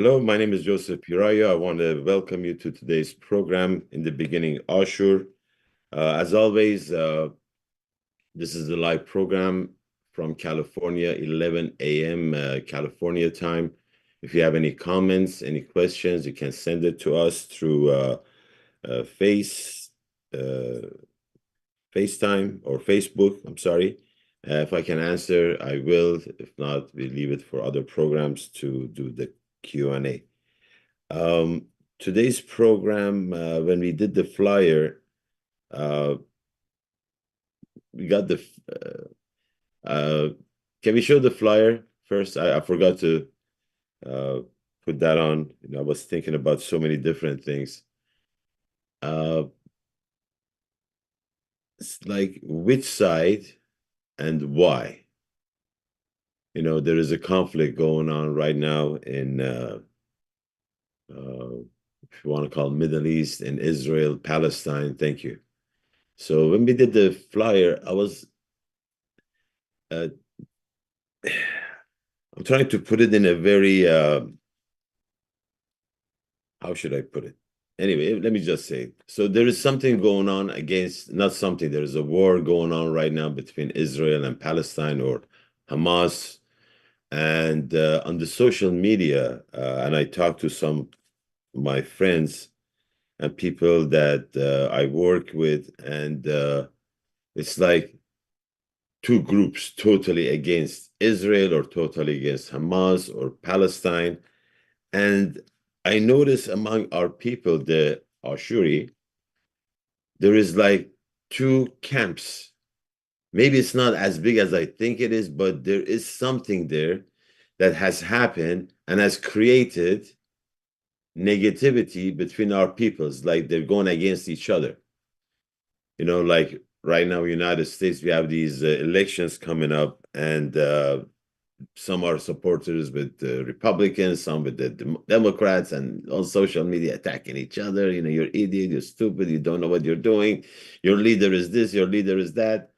Hello, my name is Joseph Pirayou. I want to welcome you to today's program. In the beginning, Ashur. As always, this is the live program from California, 11 a.m. California time. If you have any comments, any questions, you can send it to us through uh, FaceTime or Facebook. I'm sorry. If I can answer, I will. If not, we leave it for other programs to do the Q&A. Today's program, when we did the flyer, uh, we got the. Can we show the flyer first? I forgot to uh, put that on. I was thinking about so many different things. Uh, it's like which side and why? There is a conflict going on right now in, if you want to call it Middle East, in Israel, Palestine. Thank you. So when we did the flyer, uh, I'm trying to put it in a very, how should I put it? Anyway, let me just say. So there is something going on against, not something, there is a war going on right now between Israel and Palestine or Hamas. And on the social media, and I talked to some of my friends and people that I work with, and it's like two groups totally against Israel or totally against Hamas or Palestine. And I notice among our people, the Ashuri, there is like two camps. Maybe it's not as big as I think it is, but there is something there that has happened and has created negativity between our peoples, like they're going against each other. Like right now, United States, we have these elections coming up, and some are supporters with the Republicans, some with the Democrats, and on social media attacking each other. You're idiot, you're stupid, you don't know what you're doing. Your leader is this, your leader is that.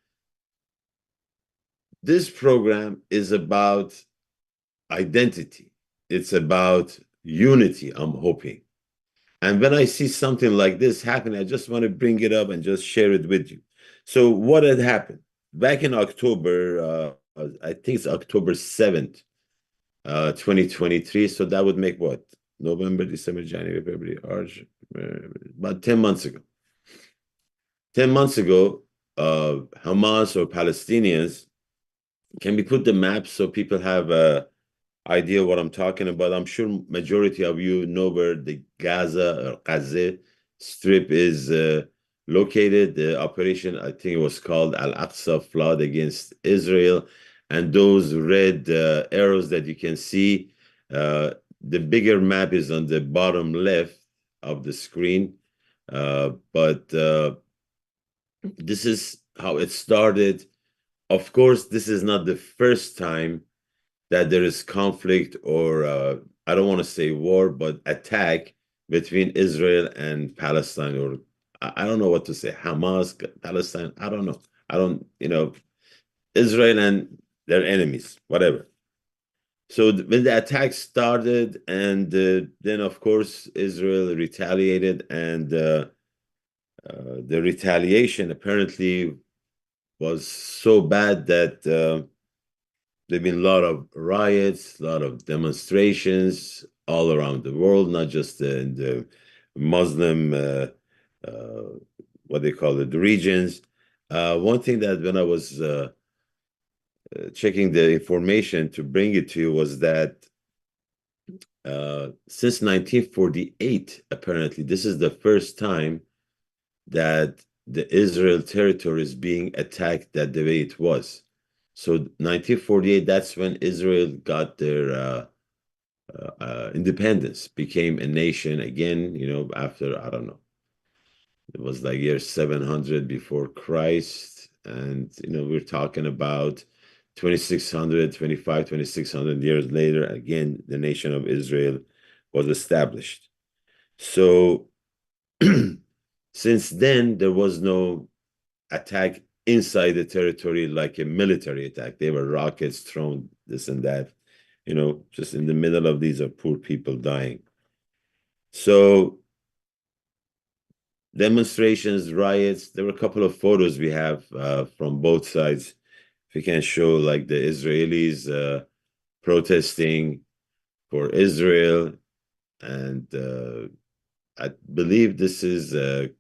This program is about identity. It's about unity, I'm hoping. And when I see something like this happen, I just want to bring it up and just share it with you. So what had happened? Back in October, I think it's October 7th, 2023. So that would make what? November, December, January, February, March, about 10 months ago. 10 months ago, Hamas or Palestinians, can we put the map so people have a idea what I'm talking about? I'm sure majority of you know where the Gaza or Gaza Strip is located. The operation, I think it was called Al-Aqsa Flood against Israel. And those red arrows that you can see, the bigger map is on the bottom left of the screen. But this is how it started. Of course, this is not the first time that there is conflict or I don't want to say war, but attack between Israel and Palestine, or I don't know what to say, Hamas, Palestine. I don't know. I don't, Israel and their enemies, whatever. So when the attack started, and then of course Israel retaliated, and the retaliation apparently was so bad that there've been a lot of riots, a lot of demonstrations all around the world, not just in the Muslim, uh, what they call it, the regions. One thing that when I was checking the information to bring it to you was that since 1948, apparently, this is the first time that the Israel territory is being attacked that the way it was. So 1948, that's when Israel got their independence, became a nation again, after, I don't know, it was like year 700 before Christ. And, we're talking about 2600, 2600 years later, again, the nation of Israel was established. So since then, there was no attack inside the territory like a military attack. They were rockets thrown, this and that. just in the middle of these are poor people dying. So demonstrations, riots. There were a couple of photos we have from both sides. If you can show like the Israelis protesting for Israel, and I believe this is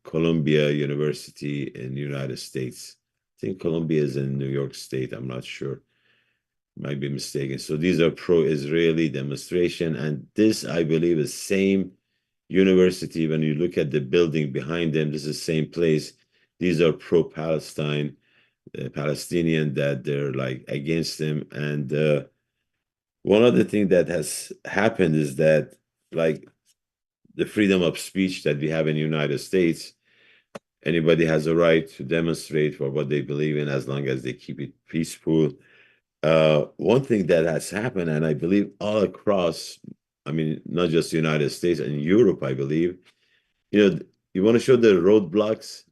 Columbia University in the United States. I think Columbia is in New York State. I'm not sure. Might be mistaken. So these are pro-Israeli demonstration, and this, I believe, is same university. When you look at the building behind them, this is the same place. These are pro-Palestine, Palestinian that they're like against them. And one other thing that has happened is that like the freedom of speech that we have in the United States, anybody has a right to demonstrate for what they believe in as long as they keep it peaceful. One thing that has happened, and I believe all across, I mean, not just the United States and Europe, I believe, you want to show the roadblocks.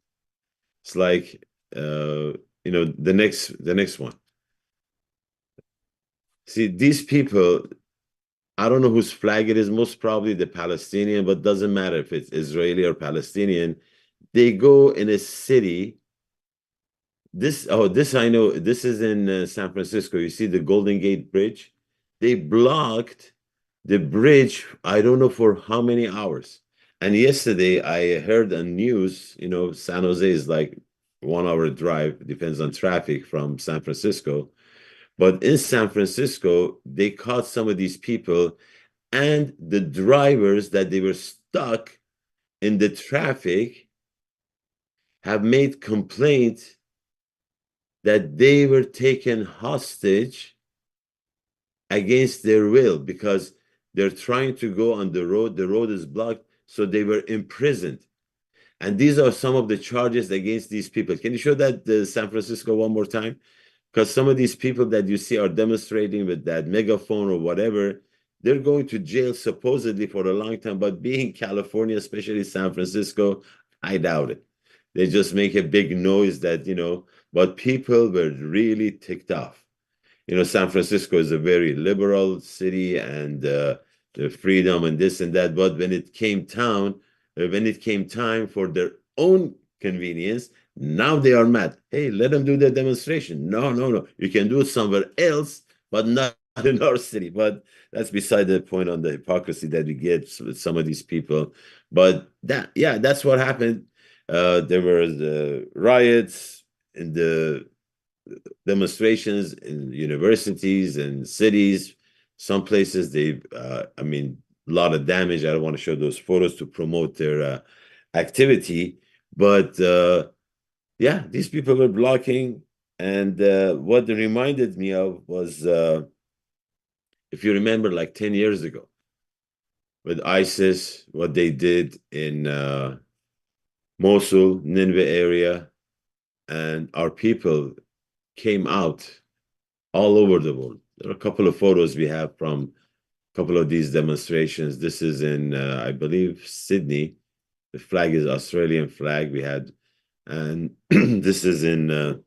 It's like, the next one. See, these people, I don't know whose flag it is, most probably the Palestinian, but doesn't matter if it's Israeli or Palestinian. They go in a city. This I know. This is in San Francisco. You see the Golden Gate Bridge? They blocked the bridge, I don't know for how many hours. And yesterday I heard on news, San Jose is like 1 hour drive, depends on traffic from San Francisco. But in San Francisco, they caught some of these people and the drivers that they were stuck in the traffic have made complaint that they were taken hostage against their will because they're trying to go on the road is blocked, so they were imprisoned. And these are some of the charges against these people. Can you show that the San Francisco one more time? Because some of these people that you see are demonstrating with that megaphone or whatever, they're going to jail supposedly for a long time. But being California, especially San Francisco, I doubt it. They just make a big noise but people were really ticked off. San Francisco is a very liberal city and the freedom and this and that. But when it came time for their own convenience, now they are mad. Hey, let them do their demonstration. No, no, no. You can do it somewhere else, but not in our city. But that's beside the point on the hypocrisy that we get with some of these people. But that's what happened. There were the riots in the demonstrations in universities and cities. Some places I mean, a lot of damage. I don't want to show those photos to promote their activity, but yeah, these people were blocking. And what it reminded me of was, if you remember, like 10 years ago with ISIS, what they did in Mosul, Nineveh area, and our people came out all over the world. There are a couple of photos we have from a couple of these demonstrations. This is in, I believe, Sydney. The flag is Australian flag we had. And this is in,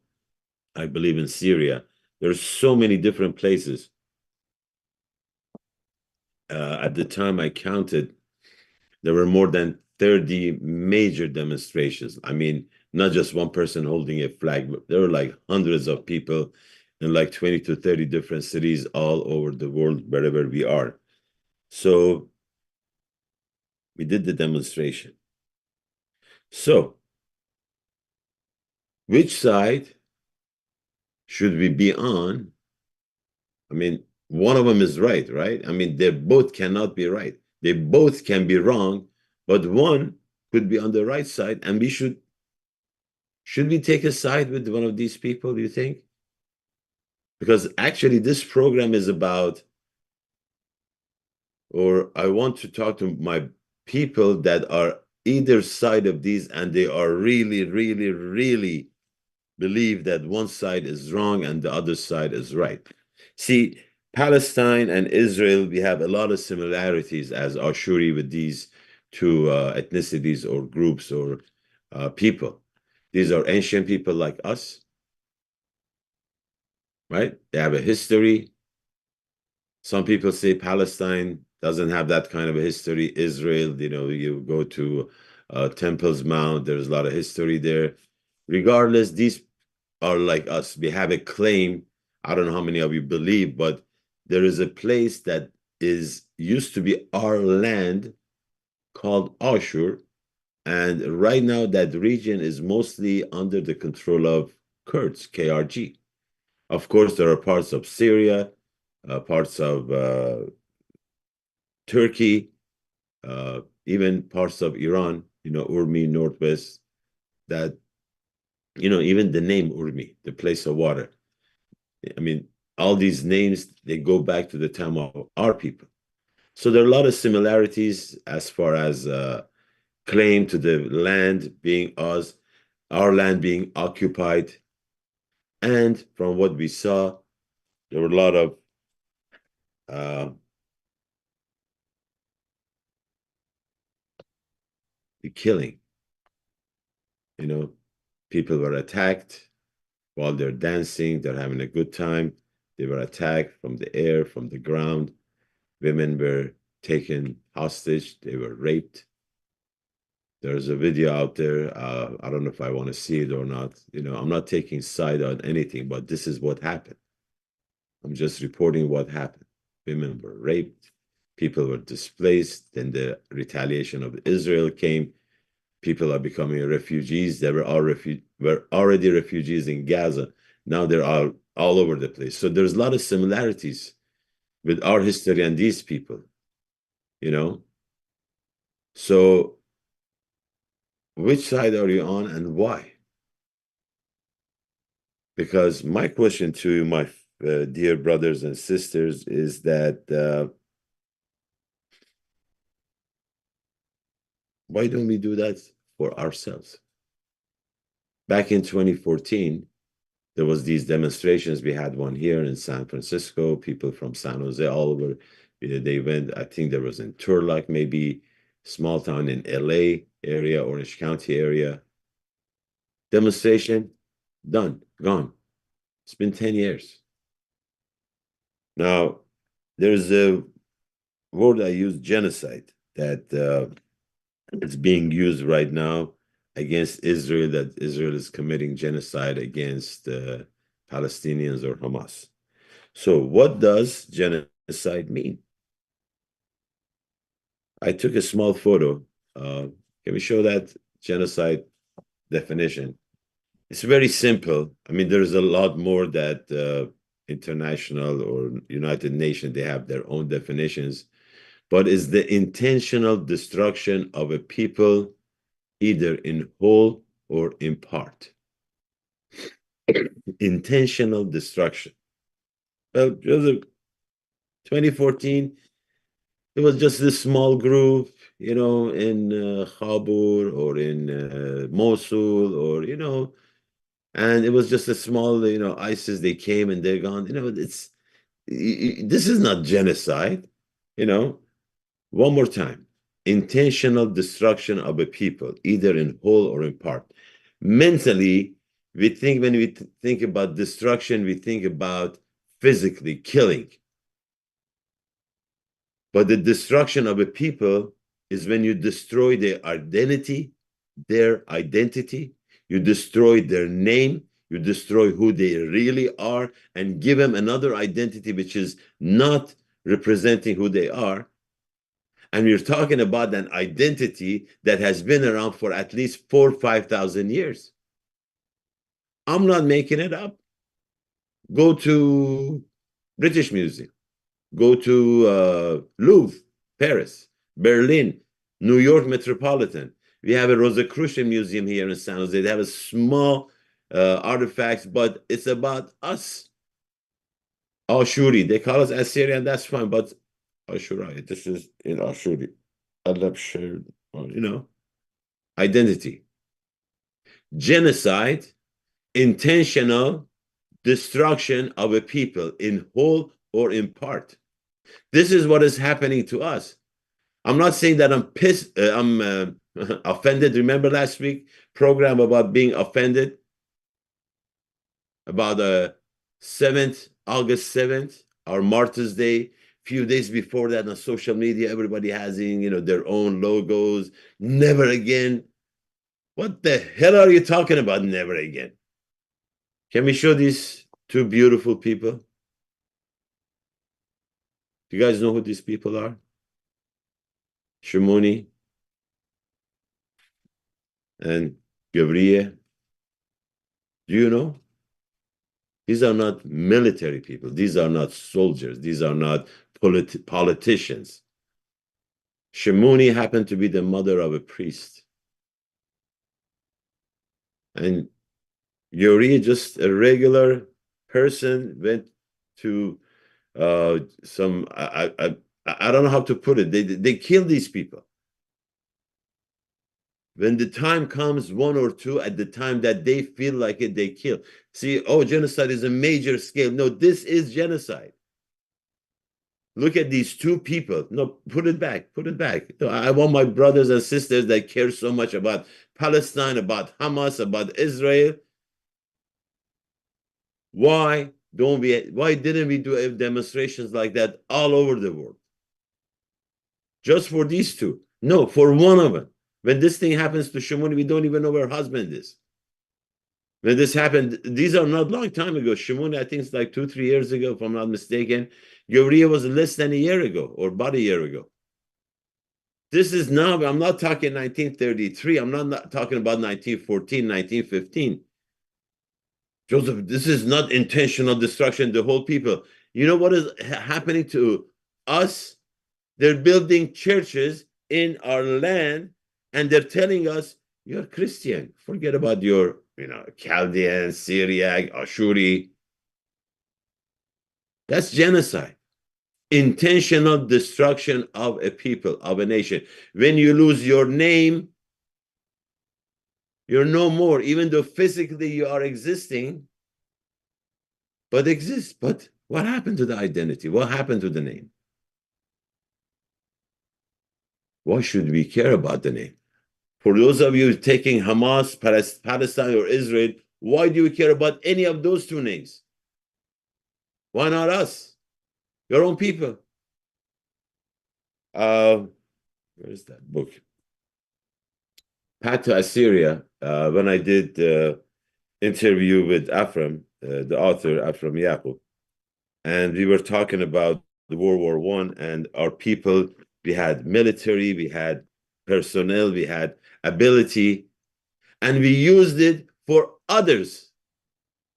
I believe, in Syria. There's so many different places. At the time I counted, there were more than 30 major demonstrations. I mean, not just one person holding a flag, but there were like hundreds of people in like 20 to 30 different cities all over the world, wherever we are. So we did the demonstration. So, which side should we be on? I mean, one of them is right, right? I mean, they both cannot be right. They both can be wrong, but one could be on the right side, and should we take a side with one of these people, do you think? Because actually, this program is about, or I want to talk to my people that are either side of these, and they are really, really, really believe that one side is wrong and the other side is right. See, Palestine and Israel, we have a lot of similarities as Ashuri with these two ethnicities or groups or people. These are ancient people like us, right? They have a history. Some people say Palestine doesn't have that kind of a history. Israel, you go to Temple's Mount, there's a lot of history there. Regardless, these are like us. We have a claim. I don't know how many of you believe, but there is a place that is used to be our land called Ashur. And right now, that region is mostly under the control of Kurds, KRG. Of course, there are parts of Syria, parts of Turkey, even parts of Iran, Urmi, Northwest, that, even the name Urmi, the place of water. I mean, all these names, they go back to the time of our people. So there are a lot of similarities as far as claim to the land being us, our land being occupied. And from what we saw, there were a lot of the killing. People were attacked while they're dancing, they're having a good time. They were attacked from the air, from the ground. Women were taken hostage, they were raped. There's a video out there. I don't know if I want to see it or not. I'm not taking side on anything, but this is what happened. I'm just reporting what happened. Women were raped, people were displaced. Then the retaliation of Israel came. People are becoming refugees. They were already refugees in Gaza. Now they're all over the place. So there's a lot of similarities with our history and these people, you know. So which side are you on and why? Because my question to you, my dear brothers and sisters, is that why don't we do that for ourselves? Back in 2014, there was these demonstrations. We had one here in San Francisco, people from San Jose, all over. They went, I think there was in Turlock, maybe small town in LA area, Orange County area. Demonstration, done, gone. It's been 10 years. Now, there's a word I use, genocide, that it's being used right now against Israel, that Israel is committing genocide against Palestinians or Hamas. So what does genocide mean? I took a small photo. Can we show that genocide definition? It's very simple. I mean, there's a lot more that international or United Nations, they have their own definitions, but it's the intentional destruction of a people, either in whole or in part. Intentional destruction. Well, Joseph, 2014, it was just this small group, in Khabur or in Mosul or, and it was just a small, ISIS, they came and they're gone. This is not genocide, you know. One more time. Intentional destruction of a people, either in whole or in part. Mentally, when we think about destruction, we think about physically killing. But the destruction of a people is when you destroy their identity, you destroy their name, you destroy who they really are, and give them another identity which is not representing who they are. And we're talking about an identity that has been around for at least 4,000 or 5,000 years. I'm not making it up. Go to British Museum. Go to Louvre, Paris, Berlin, New York Metropolitan. We have a Rosicrucian Museum here in San Jose. They have a small artifacts, but it's about us. Ashuri, they call us Assyrian, that's fine, but Ashura, this is in Ashuri. Arab shared, identity. Genocide, intentional destruction of a people in whole or in part. This is what is happening to us. I'm not saying that I'm pissed, I'm offended. Remember last week program about being offended about August 7th, our Martyrs Day. few days before that on social media, everybody having, their own logos. Never again. What the hell are you talking about? Never again. Can we show these two beautiful people? Do you guys know who these people are? Shimoni and Gabriel. Do you know? These are not military people. These are not soldiers. These are not politicians. Shimoni happened to be the mother of a priest. And Yuri, just a regular person, went to some, I don't know how to put it. They killed these people. When the time comes, one or two, at the time that they feel like it, they kill. See, genocide is a major scale. No, this is genocide. Look at these two people. No, put it back. Put it back. No, I want my brothers and sisters that care so much about Palestine, about Hamas, about Israel. Why didn't we do demonstrations like that all over the world? Just for these two? No, for one of them. When this thing happens to Shimoni, we don't even know where her husband is. When this happened, these are not long time ago. Shimoni, I think it's like 2-3 years ago, if I'm not mistaken. Yoria was less than a year ago, or about a year ago. This is now, I'm not talking 1933. I'm not talking about 1914, 1915. Joseph, this is not intentional destruction, the whole people. You know what is happening to us? They're building churches in our land, and they're telling us, you're Christian. Forget about your, Chaldean, Syriac, Ashuri. That's genocide. Intentional destruction of a people, of a nation. When you lose your name, you're no more, even though physically you are existing, but exist. But what happened to the identity? What happened to the name? Why should we care about the name? For those of you taking Hamas, Palestine, or Israel, why do you care about any of those two names? Why not us? Your own people. Where is that book? Path to Assyria. When I did the interview with Afram, the author Afram Yaqub, and we were talking about the World War I and our people. We had military, we had personnel, we had ability, and we used it for others.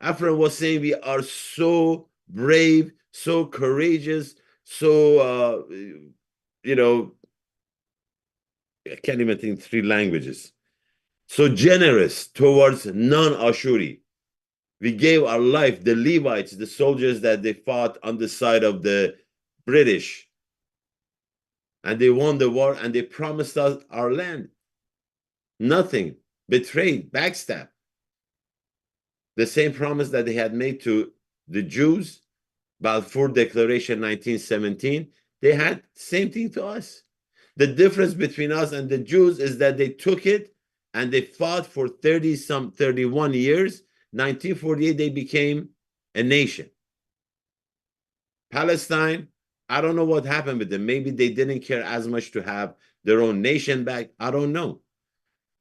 Afram was saying we are so brave, so courageous, so I can't even think 3 languages. So generous towards non-Ashuri. We gave our life, the Levites, the soldiers that they fought on the side of the British. And they won the war, and they promised us our land. Nothing. Betrayed, backstab. The same promise that they had made to the Jews, Balfour Declaration 1917, they had same thing to us. The difference between us and the Jews is that they took it and they fought for 31 years. 1948, they became a nation. Palestine, I don't know what happened with them. Maybe they didn't care as much to have their own nation back. I don't know.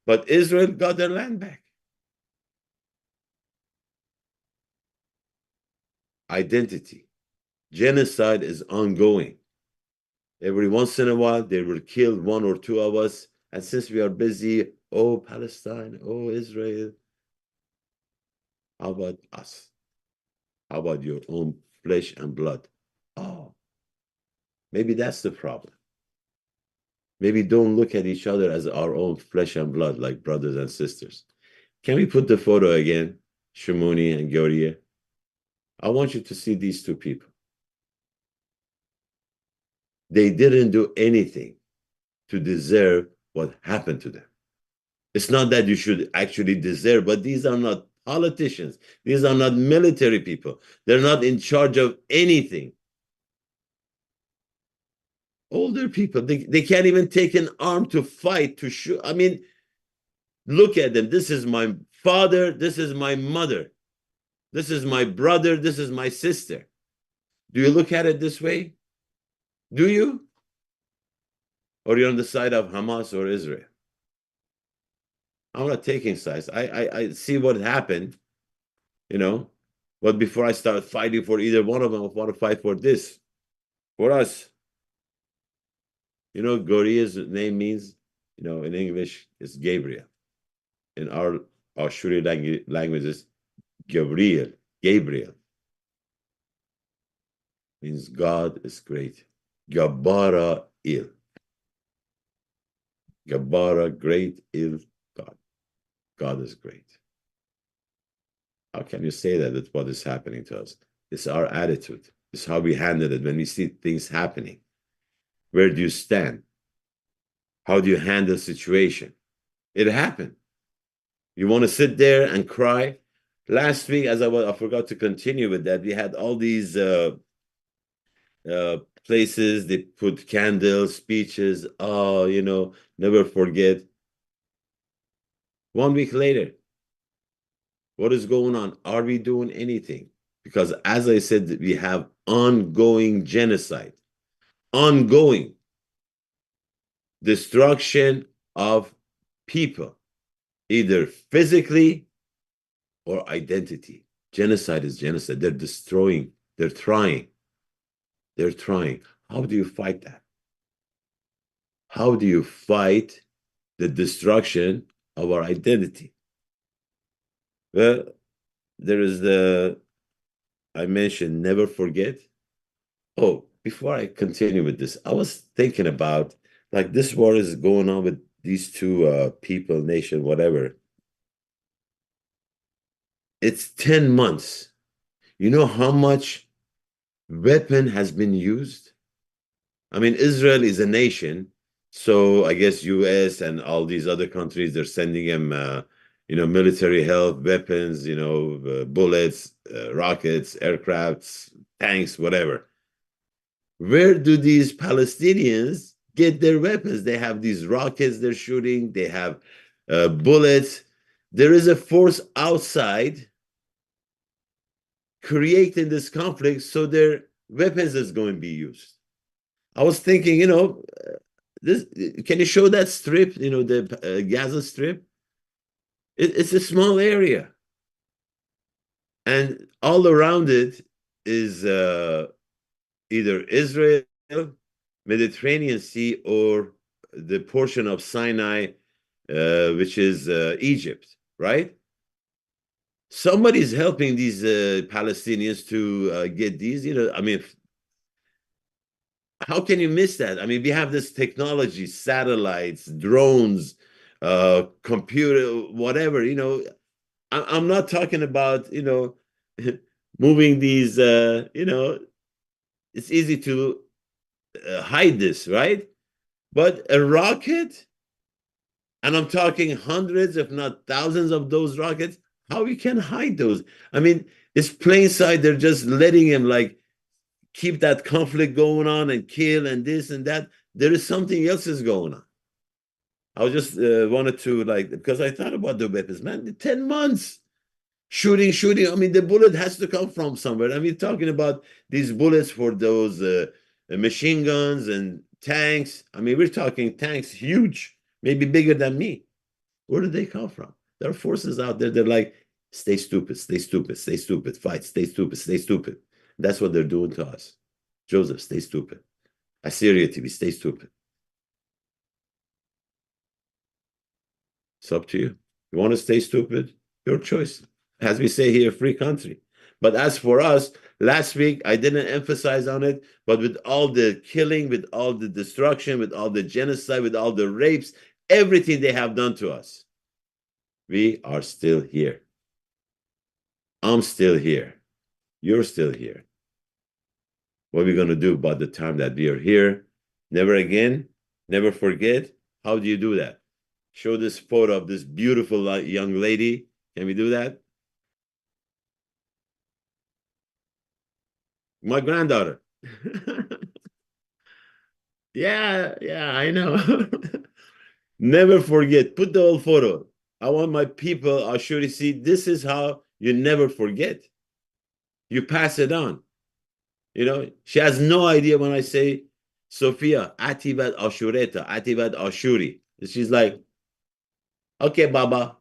But Israel got their land back. Identity. Genocide is ongoing. Every once in a while, they will kill 1 or 2 of us. And since we are busy, Palestine, Israel, how about us? How about your own flesh and blood? Maybe that's the problem. Maybe don't look at each other as our own flesh and blood, like brothers and sisters. Can we put the photo again? Shimoni and Gyoria. I want you to see these two people. They didn't do anything to deserve what happened to them. It's not that you should actually deserve, but these are not politicians. These are not military people. They're not in charge of anything. Older people, they can't even take an arm to fight, to shoot. I mean, look at them. This is my father. This is my mother. This is my brother. This is my sister. Do you look at it this way? Do you? Or you're on the side of Hamas or Israel? I'm not taking sides. I see what happened, you know. But before I start fighting for either one of them, I want to fight for this. For us, Goria's name means, in English, it's Gabriel. In our Ashuri language, is Gabriel. Gabriel means God is great. Gabara il. Gabara, great, il, God. God is great. How can you say that? That's what is happening to us. It's our attitude. It's how we handle it when we see things happening. Where do you stand? How do you handle the situation? It happened. You want to sit there and cry? Last week, I forgot to continue with that. We had all these places. They put candles, speeches. Oh, never forget. 1 week later, what is going on? Are we doing anything? Because as I said, we have ongoing genocide, ongoing destruction of people, either physically or identity. Genocide is genocide. They're destroying, they're trying. How do you fight that? How do you fight the destruction of our identity? Well, there is I mentioned never forget. Oh, before I continue with this, I was thinking about like this war is going on with these two people, nation, whatever. It's 10 months. You know how much weapon has been used? I mean, Israel is a nation, so I guess US and all these other countries, they're sending them, military help, weapons, bullets, rockets, aircrafts, tanks, whatever. Where do these Palestinians get their weapons? They have these rockets they're shooting, they have bullets. There is a force outside creating this conflict, so their weapons is going to be used. I was thinking, this can you show that strip, the Gaza Strip? It's a small area, and all around it is either Israel, Mediterranean Sea, or the portion of Sinai, which is Egypt, right? Somebody's helping these Palestinians to get these. I mean, how can you miss that? I mean, we have this technology, satellites, drones, computer, whatever. I'm not talking about moving these. It's easy to hide this, right? But a rocket, and I'm talking hundreds, if not thousands, of those rockets. How you can hide those? I mean, it's plain sight. They're just letting him like keep that conflict going on and kill and this and that. There is something else is going on. I just wanted to like, because I thought about the weapons, man. 10 months shooting. I mean, the bullet has to come from somewhere. I mean, talking about these bullets for those machine guns and tanks. I mean, we're talking tanks huge, maybe bigger than me. Where did they come from? There are forces out there. They're like, stay stupid, stay stupid, stay stupid, fight, stay stupid, stay stupid. That's what they're doing to us. Joseph, stay stupid. Assyria TV, stay stupid. It's up to you. You want to stay stupid? Your choice. As we say here, free country. But as for us, last week I didn't emphasize on it, but with all the killing, with all the destruction, with all the genocide, with all the rapes, everything they have done to us, we are still here. I'm still here. You're still here. What are we going to do about the time that we are here? Never again, never forget. How do you do that? Show this photo of this beautiful young lady. Can we do that? My granddaughter. Yeah, I know. Never forget. Put the old photo. I want my people, I'll show you, see, this is how you never forget. You pass it on. She has no idea when I say Sophia, Atibat Ashureta, Atibat Ashuri. She's like, okay, Baba,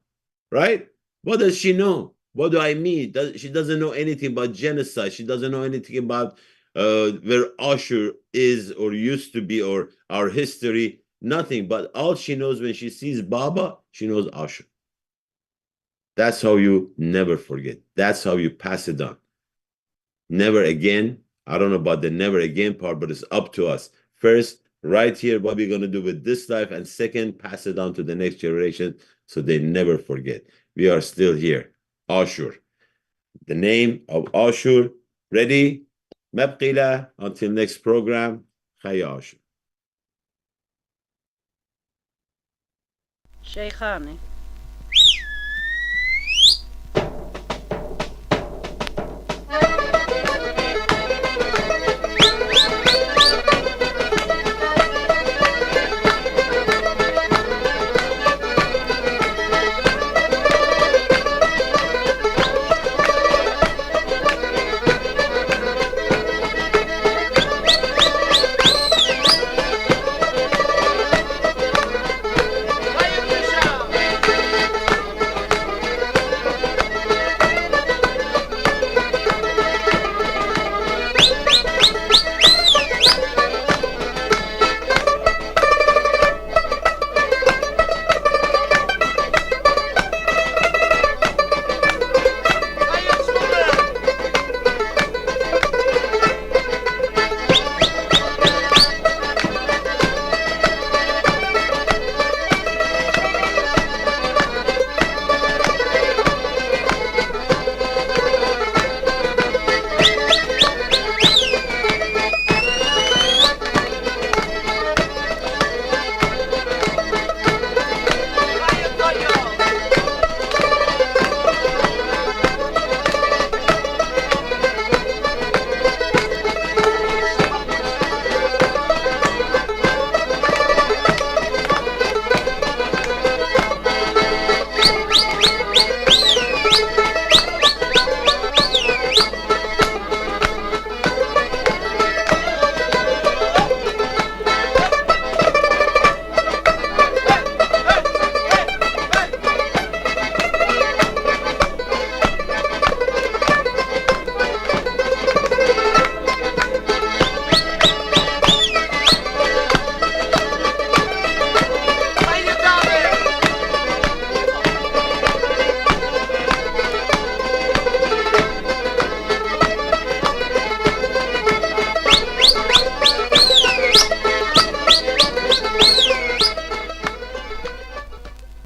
right? What does she know? What do I mean? She doesn't know anything about genocide. She doesn't know anything about where Ashur is or used to be or our history. Nothing. But all she knows when she sees Baba, she knows Ashur. That's how you never forget. That's how you pass it on. Never again. I don't know about the never again part, but it's up to us. First, right here, what we're going to do with this life. And second, pass it on to the next generation so they never forget. We are still here. Ashur. The name of Ashur. Ready? Mabqila. Until next program. Khaya Ashur. شيخاني